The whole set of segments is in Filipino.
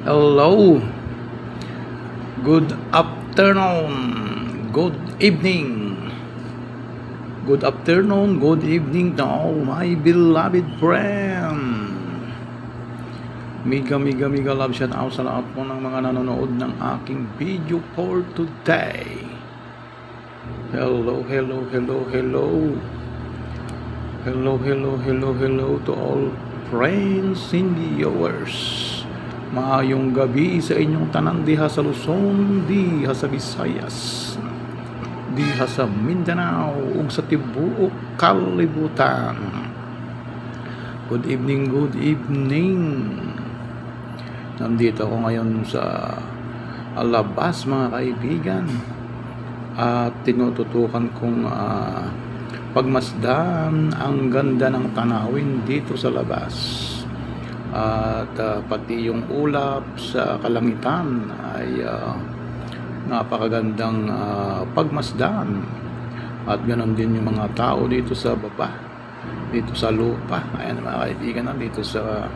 Hello, good afternoon, good evening, good afternoon, good evening to all my beloved friend. Mega love shout out sa lahat po ng mga nanonood ng aking video for today. Hello to all friends and viewers. Maayong gabi sa inyong tanan diha sa Luzon, diha sa Visayas, diha sa Mindanao ug sa tibuok kalibutan. Good evening. Nandito ako ngayon sa labas mga kaibigan at tinututukan kong pagmasdan ang ganda ng tanawin dito sa labas. At pati yung ulap sa kalangitan ay napakagandang pagmasdan. At ganoon din yung mga tao dito sa baba, dito sa lupa. Ayan mga kaibigan, dito sa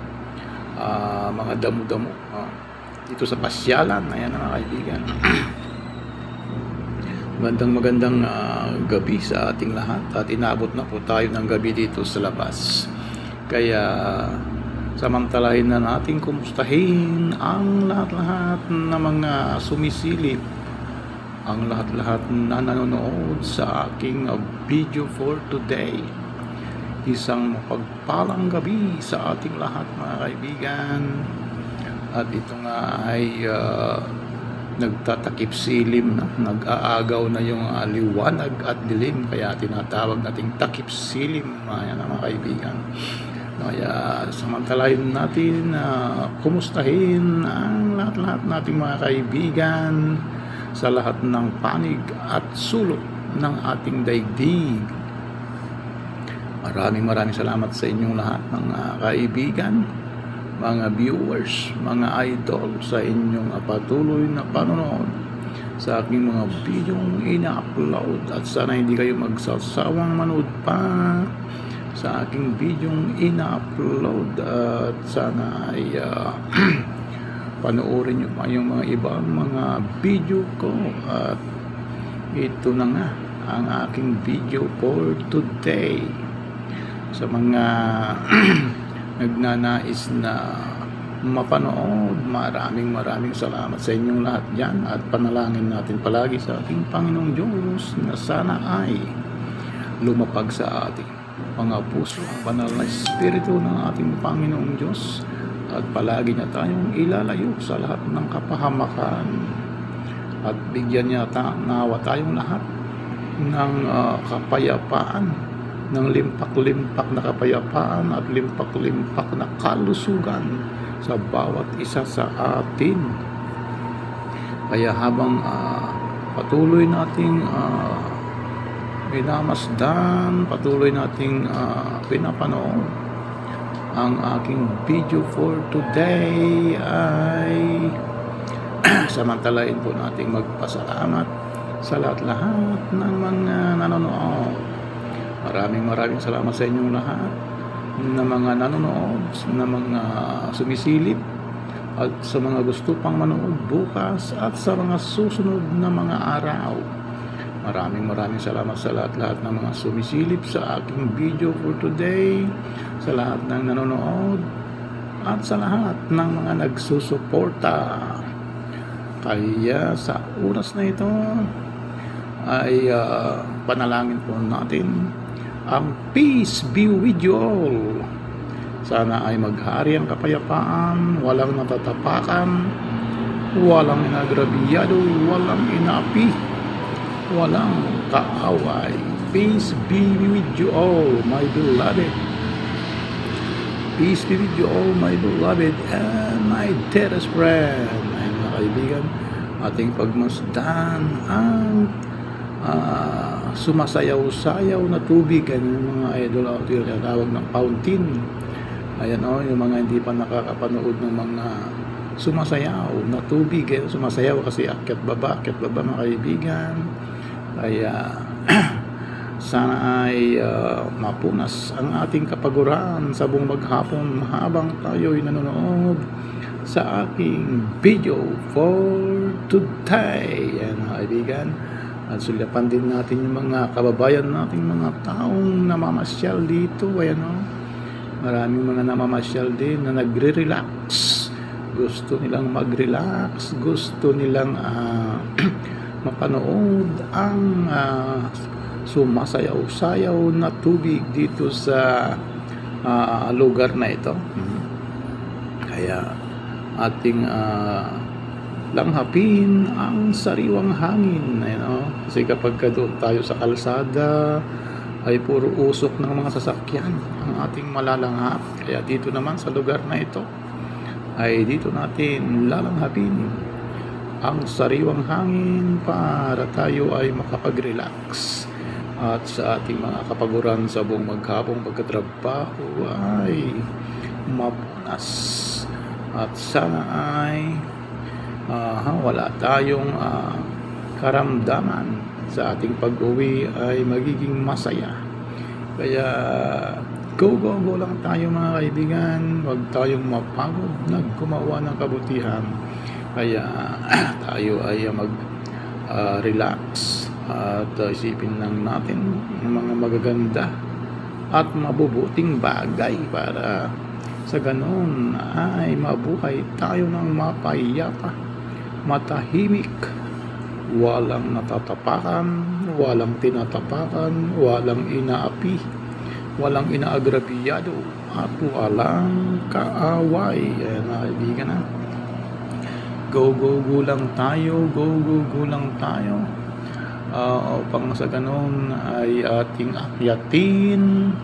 mga damo-damo, dito sa pasyalan. Ayan mga kaibigan. Magandang gabi sa ating lahat. At inabot na po tayo ng gabi dito sa labas. Kaya samantalahin na natin kumustahin ang lahat-lahat na mga sumisilip, ang lahat-lahat na nanonood sa aking video for today. Isang mapagpalang gabi sa ating lahat mga kaibigan. At ito nga ay nagtatakip silim na, nag-aagaw na yung liwanag at dilim, kaya tinatawag nating takip silim. Ayan mga kaibigan. Kaya samantalahin natin kumustahin ang lahat-lahat nating mga kaibigan sa lahat ng panig at sulok ng ating daigdig. Maraming salamat sa inyong lahat mga kaibigan, mga viewers, mga idol, sa inyong patuloy na panonood sa aking mga videong ina-upload. At sana hindi kayo magsasawang manood pa sa aking videong ina-upload, at sana ay panoorin nyo pa yung mga ibang mga video ko. At ito na nga ang aking video for today. Sa mga nagnanais na mapanood, maraming salamat sa inyong lahat dyan. At panalangin natin palagi sa ating Panginoong Diyos na sana ay lumapag sa ating mga puso ang banal na espiritu ng ating Panginoong Diyos, at palagi niya tayong ilalayo sa lahat ng kapahamakan, at bigyan niya nawa tayong lahat ng kapayapaan, ng limpak-limpak na kapayapaan at limpak-limpak na kalusugan sa bawat isa sa atin. Kaya habang patuloy nating minamasdan, patuloy nating pinapanood ang aking video for today, ay samantalain po nating magpasalamat sa lahat-lahat ng mga nanonood. Maraming salamat sa inyong lahat na mga nanonood, na mga sumisilip, at sa mga gusto pang manood bukas at sa mga susunod na mga araw. Maraming salamat sa lahat-lahat ng mga sumisilip sa aking video for today, sa lahat ng nanonood, at sa lahat ng mga nagsusuporta. Kaya sa oras na ito ay panalangin po natin ang peace be with you all. Sana ay maghari ang kapayapaan, walang natatapakan, walang inagrabiyado, walang inapi, walang kaaway. Peace be with you all, my beloved. Peace be with you all, my beloved and my dearest friend. Ay mga kaibigan, ating pagmasdan ang sumasayaw-sayaw na tubig. Yan yung mga idol out here, tawag ng fountain. Ayan yung mga hindi pa nakakapanood ng mga sumasayaw na tubig. Sumasayaw kasi akyat baba mga kaibigan. Kaya sana ay mapunas ang ating kapaguran sa buong maghapon habang tayo'y nanonood sa aking video for today. Ayan mga kaibigan. At sulyapan din natin yung mga kababayan natin, mga taong namamasyal dito. Ayan o. Maraming mga namamasyal din na nagre-relax. Gusto nilang mag-relax. Gusto nilang mapanood ang sumasayaw-sayaw na tubig dito sa lugar na ito. Kaya ating langhapin ang sariwang hangin. Kasi kapag doon tayo sa kalsada ay puro usok ng mga sasakyan ang ating malalanghap. Kaya dito naman sa lugar na ito ay dito natin lalanghapin ang sariwang hangin para tayo ay makapag-relax. At sa ating mga kapaguran sa buong maghapong pagkatrabaho ay mapunas. At sana ay wala tayong karamdaman sa ating pag-uwi ay magiging masaya. Kaya go lang tayo mga kaibigan. Huwag tayong mapagod na gumawa ng kabutihan. Kaya tayo ay mag-relax at isipin lang natin ang mga magaganda at mabubuting bagay para sa ganon ay mabuhay tayo ng mapayapa, matahimik, walang natatapakan, walang tinatapakan, walang inaapi, walang inaagrabiyado, at walang kaaway. Ayan na kaibigan na. Go lang tayo, go lang tayo. Upang sa ganon ay ating akyatin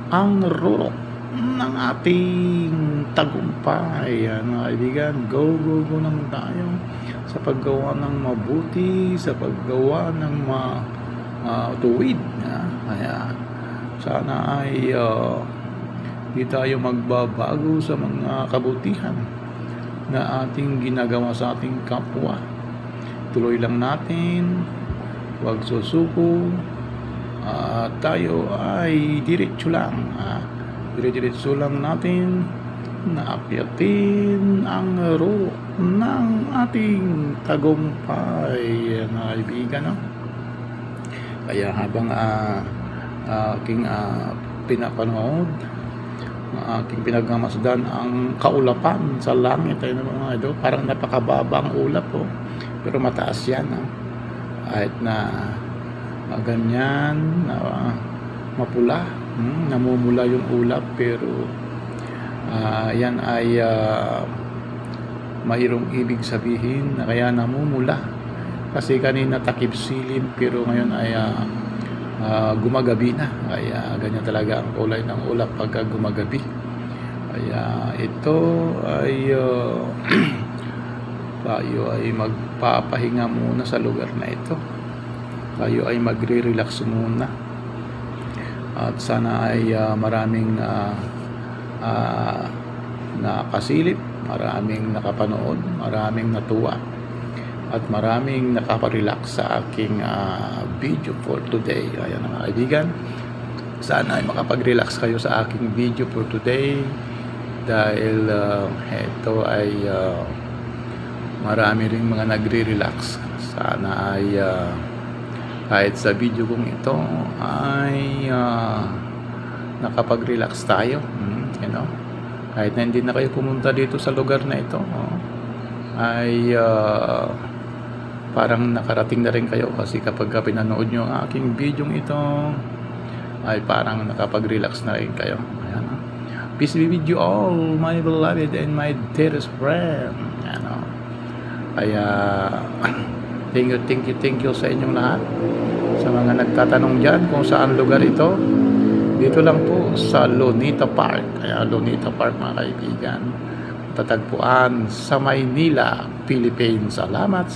ang rurok ng ating tagumpay. Ayan mga kaibigan, go lang tayo sa paggawa ng mabuti, sa paggawa ng tuwid. Kaya sana ay di tayo magbabago sa mga kabutihan na ating ginagawa sa ating kapwa. Tuloy lang natin, huwag susuko, tayo ay diretso lang. Diretso lang natin na aakyatin ang rurok ng ating tagumpay na kaibigan. Kaya habang aking pinapanood, aking pinagmamasdan ang kaulapan sa langit ay mga ito, parang napakababa ang ulap pero mataas yan kahit na ganyan mapula, namumula yung ulap pero yan ay mayroong ibig sabihin na kaya namumula kasi kanina takip silim pero ngayon ay gumagabi na. Kaya ganyan talaga ang kulay ng ulap pagka gumagabi. Kaya ito ay tayo ay magpapahinga muna sa lugar na ito. Tayo ay magre-relax muna. At sana ay maraming nakasilip, maraming nakapanood, maraming natuwa, at maraming nakaparelax sa aking video for today. Ayan mga kaibigan, sana ay makapag-relax kayo sa aking video for today dahil ito ay marami ring mga nagre-relax. Sana ay kahit sa video kong ito ay nakapag-relax tayo. Kahit na hindi na kayo pumunta dito sa lugar na ito ay parang nakarating na rin kayo kasi kapag pinanood nyo ang aking video ito ay parang nakapag-relax na rin kayo. Ayan. Peace be with you all, my beloved and my dearest friend. Kaya thank you sa inyong lahat. Sa mga nagtatanong dyan kung saan lugar ito, dito lang po sa Lunita Park. Kaya Lunita Park mga kaibigan, tatagpuan sa Maynila, Philippines. Salamat.